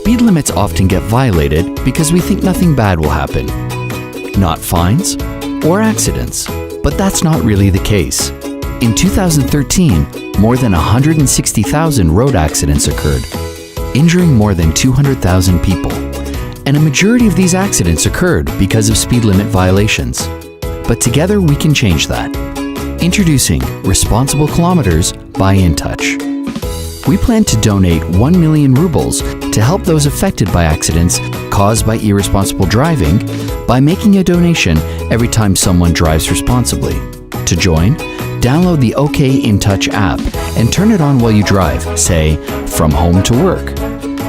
Speed limits often get violated because we think nothing bad will happen. Not fines or accidents, but that's not really the case. In 2013, more than 160,000 road accidents occurred, injuring more than 200,000 people. And a majority of these accidents occurred because of speed limit violations. But together we can change that. Introducing Responsible Kilometers by InTouch. We plan to donate 1 million rubles to help those affected by accidents caused by irresponsible driving by making a donation every time someone drives responsibly. To join, download the OK InTouch app and turn it on while you drive, say, from home to work.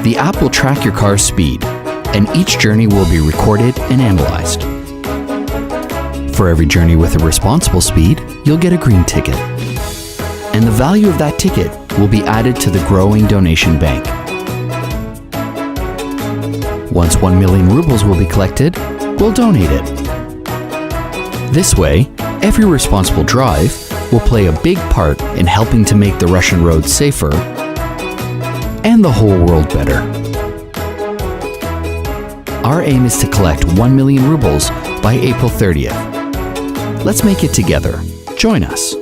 The app will track your car's speed, and each journey will be recorded and analyzed. For every journey with a responsible speed, you'll get a green ticket. And the value of that ticket will be added to the growing donation bank. Once 1 million rubles will be collected, we'll donate it. This way, every responsible drive will play a big part in helping to make the Russian roads safer and the whole world better. Our aim is to collect 1 million rubles by April 30th. Let's make it together. Join us.